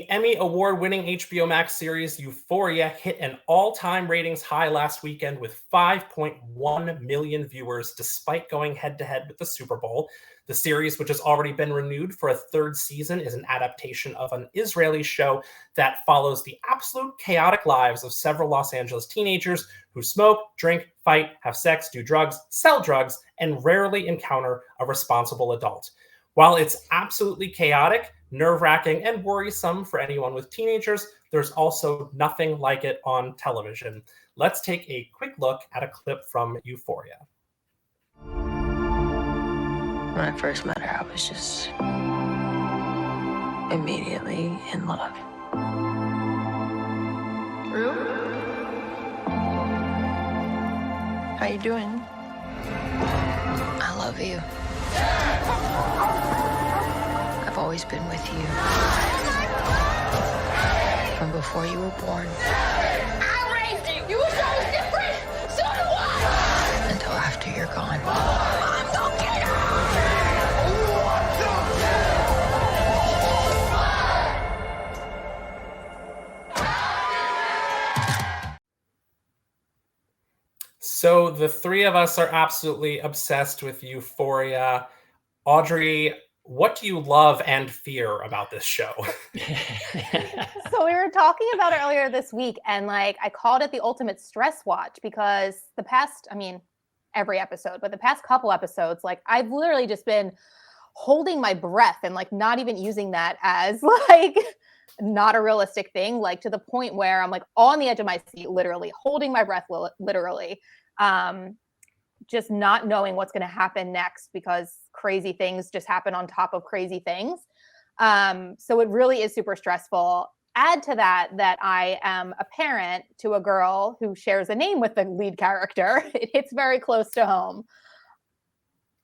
The Emmy award-winning HBO Max series Euphoria hit an all-time ratings high last weekend with 5.1 million viewers, despite going head-to-head with the Super Bowl. The series, which has already been renewed for a third season, is an adaptation of an Israeli show that follows the absolute chaotic lives of several Los Angeles teenagers who smoke, drink, fight, have sex, do drugs, sell drugs, and rarely encounter a responsible adult. While it's absolutely chaotic, nerve-wracking, and worrisome for anyone with teenagers, there's also nothing like it on television. Let's take a quick look at a clip from Euphoria. When I first met her, I was just immediately in love. Rue? How you doing? I love you. I've always been with you. From before you were born. I raised you. You were so different. So do I. Until after you're gone. Mom, don't get her. So the three of us are absolutely obsessed with Euphoria. Audrey, what do you love and fear about this show? So we were talking about it earlier this week, and I called it the ultimate stress watch because every episode, but the past couple episodes, I've literally just been holding my breath and not even using that as not a realistic thing, to the point where I'm on the edge of my seat, literally holding my breath, literally. Just not knowing what's going to happen next because crazy things just happen on top of crazy things. So it really is super stressful. Add to that I am a parent to a girl who shares a name with the lead character. It hits very close to home.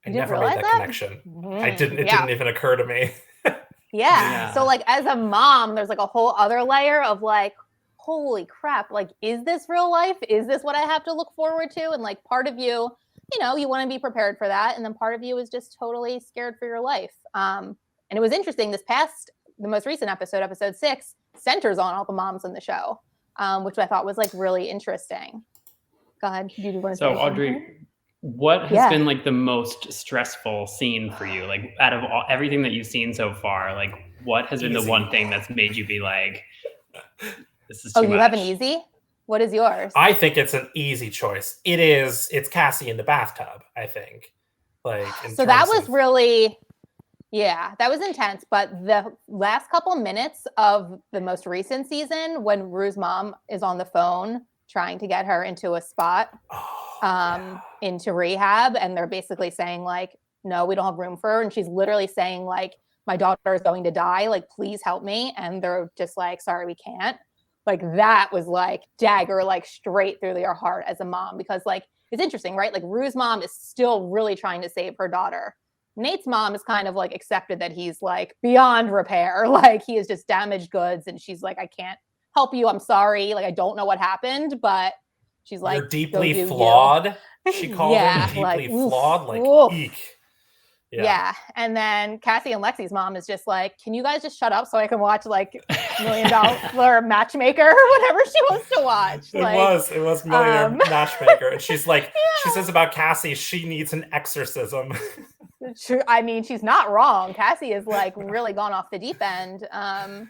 I never made that connection. It didn't even occur to me. Yeah. So as a mom, there's a whole other layer of holy crap, is this real life? Is this what I have to look forward to? And part of you, you want to be prepared for that. And then part of you is just totally scared for your life. And it was interesting, the most recent episode 6, centers on all the moms in the show, which I thought was really interesting. Go ahead. Do you want to say Audrey, what has been the most stressful scene for you? Out of everything that you've seen so far, what has been the one thing that's made you be this is too much? You have an easy? What is yours? I think it's an easy choice. It's Cassie in the bathtub, I think. So that was really, that was intense. But the last couple minutes of the most recent season, when Rue's mom is on the phone trying to get her into a spot, into rehab, and they're basically saying no, we don't have room for her. And she's literally saying my daughter is going to die. Please help me. And they're just sorry, we can't. That was dagger, straight through your heart as a mom, because it's interesting, right? Rue's mom is still really trying to save her daughter. Nate's mom is kind of accepted that he's beyond repair. He is just damaged goods. And she's I can't help you. I'm sorry. I don't know what happened, but she's you're deeply flawed. She called him deeply flawed. Eek. Yeah. And then Cassie and Lexi's mom is just can you guys just shut up so I can watch $1 Million Matchmaker or whatever she wants to watch? It was Millionaire Matchmaker. And she's she says about Cassie, she needs an exorcism. True. I mean, she's not wrong. Cassie is really gone off the deep end. So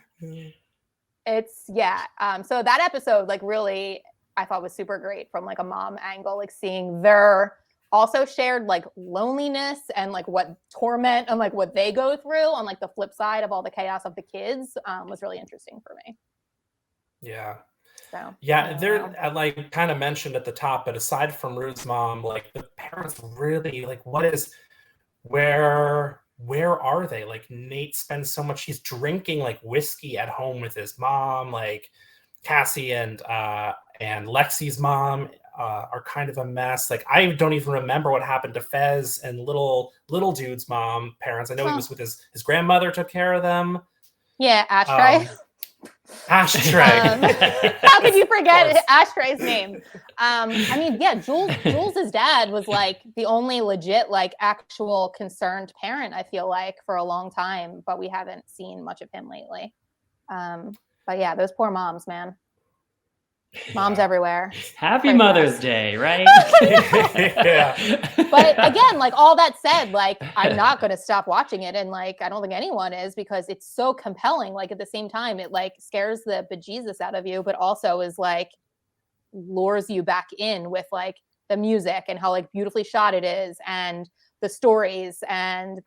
that episode, really, I thought was super great from a mom angle, seeing their also shared loneliness and what torment and what they go through on the flip side of all the chaos of the kids was really interesting for me. Yeah. So they're kind of mentioned at the top, but aside from Ruth's mom, the parents really where are they? Nate spends so much, he's drinking whiskey at home with his mom. Cassie and Lexi's mom are kind of a mess. I don't even remember what happened to Fez and little dude's parents. I know he was with his grandmother, took care of them. Yeah, Ashtray. Ashtray. How could you forget Ashtray's name? Jules' dad was the only legit actual concerned parent, I feel for a long time, but we haven't seen much of him lately. But yeah, those poor moms, man. Moms everywhere. Happy Mother's Day, right? Yeah. But again, like all that said, like I'm not going to stop watching it, and like I don't think anyone is, because it's so compelling. Like at the same time, it like scares the bejesus out of you, but also is like lures you back in with like the music and how like beautifully shot it is, and the stories, and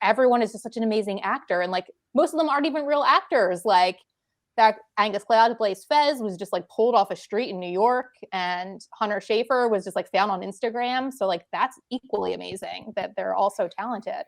everyone is just such an amazing actor, and like most of them aren't even real actors. Like that Angus Cloud who plays Fez was just like pulled off a street in New York, and Hunter Schafer was just like found on Instagram. So like that's equally amazing that they're all so talented.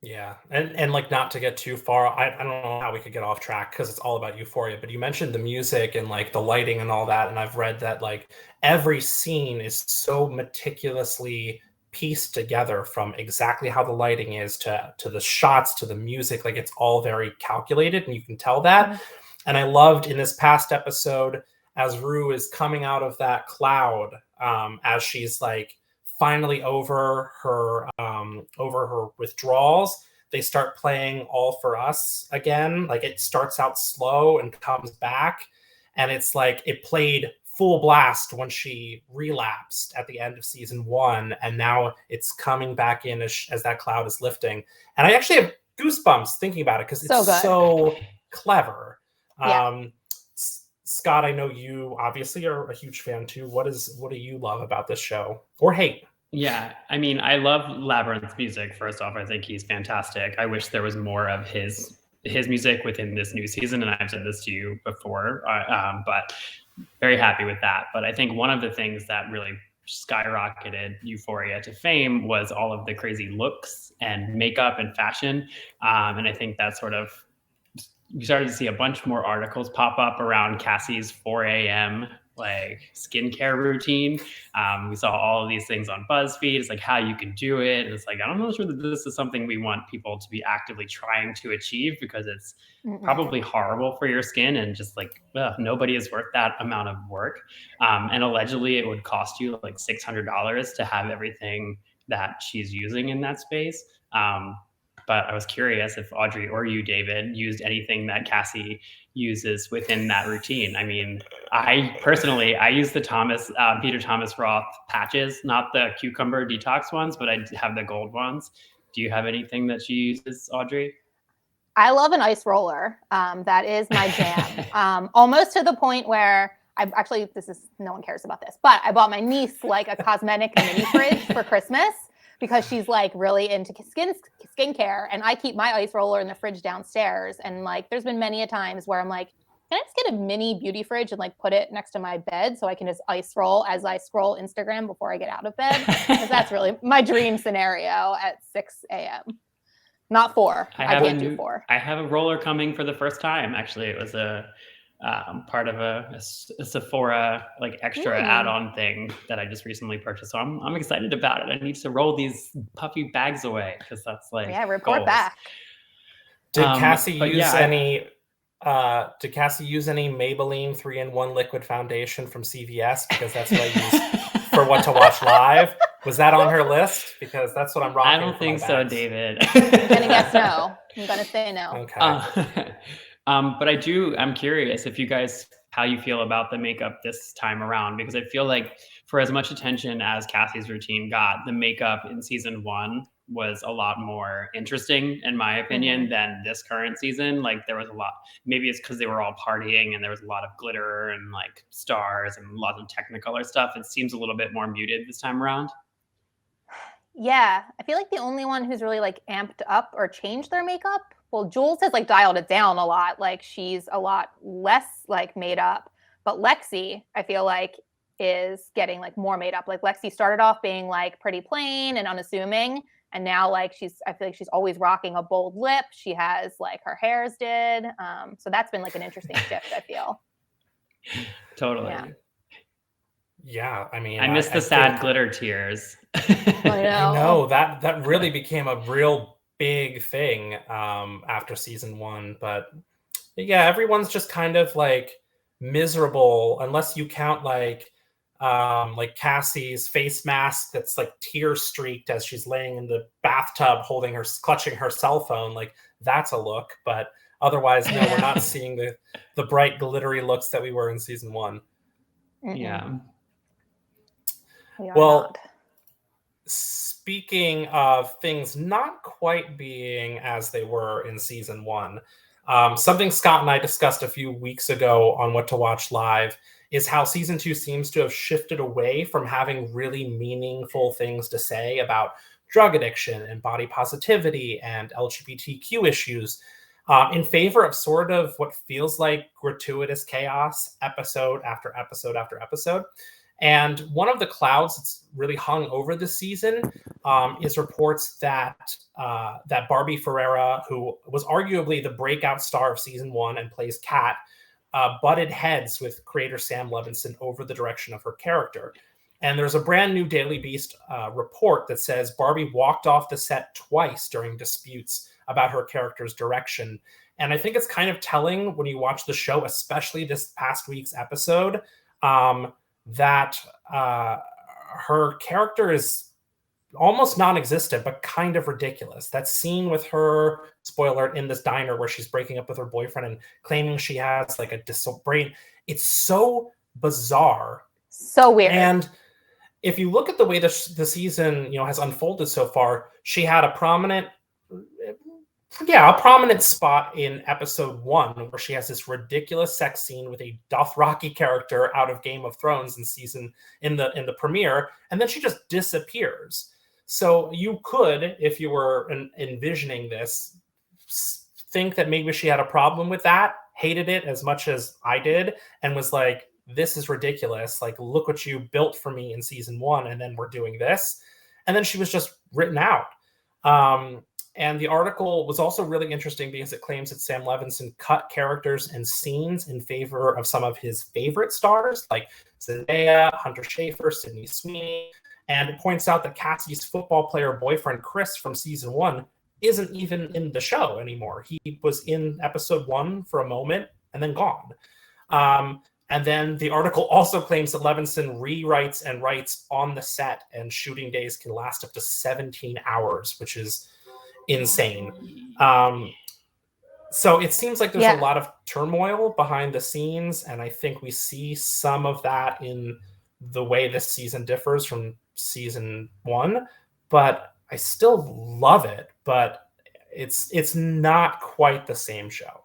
Yeah, and like not to get too far, I don't know how we could get off track because it's all about Euphoria, but you mentioned the music and like the lighting and all that, and I've read that like every scene is so meticulously pieced together, from exactly how the lighting is to the shots to the music. Like it's all very calculated, and you can tell that. Mhm. And I loved in this past episode as Rue is coming out of that cloud, as she's like finally over her withdrawals, they start playing All For Us again. Like it starts out slow and comes back, and it's like it played full blast when she relapsed at the end of season 1, and now it's coming back in as that cloud is lifting. And I actually have goosebumps thinking about it because it's so clever. Yeah. Scott, I know you obviously are a huge fan too. What do you love about this show, or hate? Yeah, I mean, I love Labyrinth's music. First off, I think he's fantastic. I wish there was more of his music within this new season, and I've said this to you before, but very happy with that. But I think one of the things that really skyrocketed Euphoria to fame was all of the crazy looks and makeup and fashion, and I think that sort of you started to see a bunch more articles pop up around Cassie's 4 a.m. like skincare routine. We saw all of these things on BuzzFeed. It's like how you can do it. And it's like, I don't know sure that this is something we want people to be actively trying to achieve, because it's probably horrible for your skin, and just like nobody is worth that amount of work. And allegedly it would cost you like $600 to have everything that she's using in that space. But I was curious if Audrey or you, David, used anything that Cassie uses within that routine. I mean, I personally use the Peter Thomas Roth patches, not the cucumber detox ones, but I have the gold ones. Do you have anything that she uses, Audrey? I love an ice roller. That is my jam. Almost to the point where no one cares about this, but I bought my niece like a cosmetic mini fridge for Christmas, because she's like really into skincare, and I keep my ice roller in the fridge downstairs. And like, there's been many a times where I'm like, can I just get a mini beauty fridge and like put it next to my bed so I can just ice roll as I scroll Instagram before I get out of bed? Because that's really my dream scenario at 6 a.m. Not 4. I can't do 4. I have a roller coming for the first time. Actually, it was a part of a Sephora like extra add-on thing that I just recently purchased. So I'm excited about it. I need to roll these puffy bags away, because that's like report goals. back. Did Cassie use any Maybelline 3-in-1 liquid foundation from CVS? Because that's what I use for What to Watch Live. Was that on her list? Because that's what I'm rocking. I don't think so, David. I'm gonna guess no. I'm gonna say no. Okay. But I'm curious if you guys, how you feel about the makeup this time around, because I feel like for as much attention as Cassie's routine got, the makeup in season 1 was a lot more interesting, in my opinion, than this current season. Like there was a lot, maybe it's because they were all partying and there was a lot of glitter and like stars and lots of Technicolor stuff. It seems a little bit more muted this time around. Yeah, I feel like the only one who's really like amped up or changed their makeup, well, Jules has like dialed it down a lot. Like she's a lot less like made up, but Lexi, I feel like, is getting like more made up. Like Lexi started off being like pretty plain and unassuming, and now like I feel like she's always rocking a bold lip. She has like her hairs did. So that's been like an interesting shift, I feel. Totally. Yeah, I mean, I miss the sad glitter tears. I know that really became a real big thing after season 1. But yeah, everyone's just kind of like miserable, unless you count like Cassie's face mask that's like tear streaked as she's laying in the bathtub clutching her cell phone. Like that's a look. But Otherwise, no, we're not seeing the bright, glittery looks that we were in season 1. Yeah. We are Well, not. speaking of things not quite being as they were in season 1, something Scott and I discussed a few weeks ago on What to Watch Live is how season 2 seems to have shifted away from having really meaningful things to say about drug addiction and body positivity and LGBTQ issues, in favor of sort of what feels like gratuitous chaos episode after episode after episode. And one of the clouds that's really hung over this season is reports that that Barbie Ferreira, who was arguably the breakout star of season 1 and plays Kat, butted heads with creator Sam Levinson over the direction of her character. And there's a brand new Daily Beast report that says Barbie walked off the set twice during disputes about her character's direction. And I think it's kind of telling when you watch the show, especially this past week's episode, that her character is almost non-existent, but kind of ridiculous. That scene with her, spoiler, in this diner where she's breaking up with her boyfriend and claiming she has like a brain. It's so bizarre. So weird. And if you look at the way the season, has unfolded so far, she had a prominent spot in episode 1 where she has this ridiculous sex scene with a Dothraki character out of Game of Thrones in the premiere, and then she just disappears. So you could, if you were envisioning this, think that maybe she had a problem with that, hated it as much as I did, and was like, this is ridiculous. Like, look what you built for me in season 1, and then we're doing this. And then she was just written out. And the article was also really interesting because it claims that Sam Levinson cut characters and scenes in favor of some of his favorite stars, like Zendaya, Hunter Schafer, Sydney Sweeney. And it points out that Cassie's football player boyfriend, Chris, from season 1, isn't even in the show anymore. He was in episode 1 for a moment and then gone. And then the article also claims that Levinson rewrites and writes on the set, and shooting days can last up to 17 hours, which is insane. So it seems like there's a lot of turmoil behind the scenes, and I think we see some of that in the way this season differs from season 1, but I still love it, but it's not quite the same show.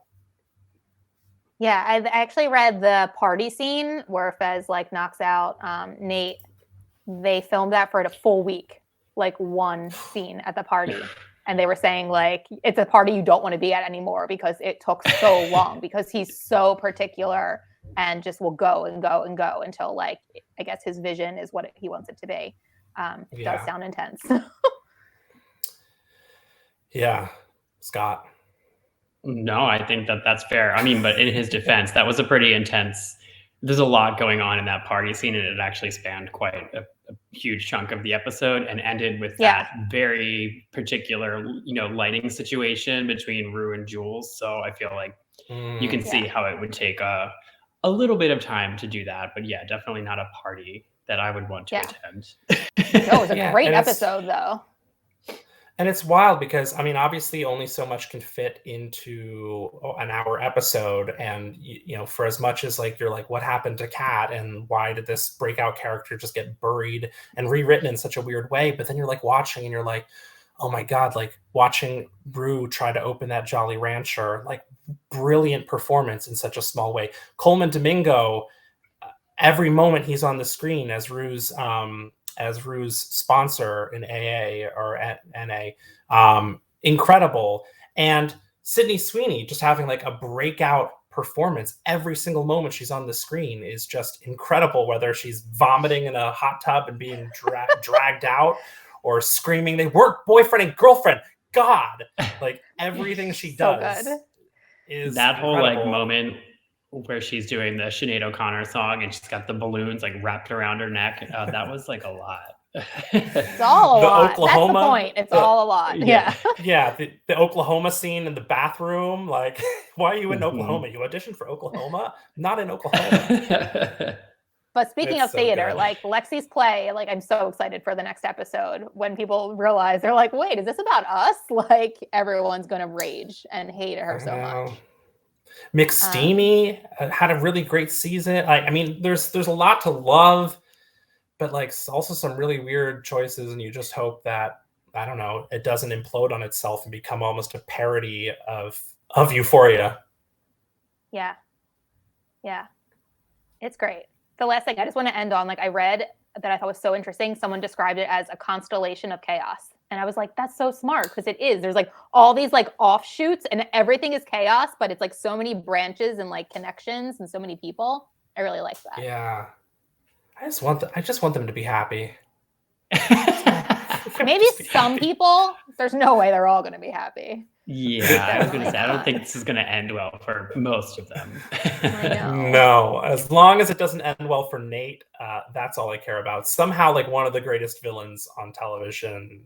Yeah, I actually read the party scene where Fez knocks out Nate. They filmed that for a full week, one scene at the party. And they were saying it's a party you don't want to be at anymore because it took so long, because he's so particular and just will go and go and go until I guess his vision is what he wants it to be. It does sound intense. Yeah. Scott. No, I think that's fair. I mean, but in his defense, that was a pretty intense, there's a lot going on in that party scene, and it actually spanned quite a huge chunk of the episode and ended with that very particular, lighting situation between Rue and Jules. So I feel like you can see how it would take a little bit of time to do that. But yeah, definitely not a party that I would want to attend. No, it was a great episode, though. And it's wild because, obviously only so much can fit into an hour episode. And, for as much as you're like, what happened to Kat and why did this breakout character just get buried and rewritten in such a weird way? But then you're watching and you're like, oh my God, watching Rue try to open that Jolly Rancher, brilliant performance in such a small way. Coleman Domingo, every moment he's on the screen as Rue's sponsor in AA or NA, incredible. And Sydney Sweeney just having a breakout performance every single moment she's on the screen is just incredible, whether she's vomiting in a hot tub and being dragged out or screaming, they weren't boyfriend and girlfriend. God, everything she does is that whole incredible. moment where she's doing the Sinead O'Connor song and she's got the balloons wrapped around her neck. That was a lot. It's all a lot. Oklahoma, that's the point. It's all a lot. Yeah. Yeah. The Oklahoma scene in the bathroom. Why are you in Oklahoma? You auditioned for Oklahoma? Not in Oklahoma. But speaking It's of so theater, good. like Lexi's play, like I'm so excited for the next episode when people realize they're like, wait, is this about us? Like everyone's gonna rage and hate her so much. McSteamy had a really great season. I mean, there's a lot to love, but like also some really weird choices, and you just hope that, I don't know, it doesn't implode on itself and become almost a parody of Euphoria. Yeah. It's great. The last thing I just want to end on, like I read that I thought was so interesting. Someone described it as a constellation of chaos. And I was like, that's so smart, because it is. There's like all these like offshoots and everything is chaos, but it's like so many branches and like connections and so many people. I really like that. Yeah. I just want them to be happy. Maybe some people, there's no way they're all going to be happy. Yeah, I was going to say, I don't think this is going to end well for most of them. I know. No, as long as it doesn't end well for Nate, that's all I care about. Somehow, like one of the greatest villains on television,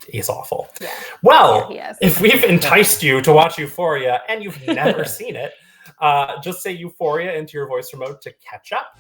he's awful. Yeah. Well, Yeah, if we've enticed you to watch Euphoria and you've never seen it, just say Euphoria into your voice remote to catch up.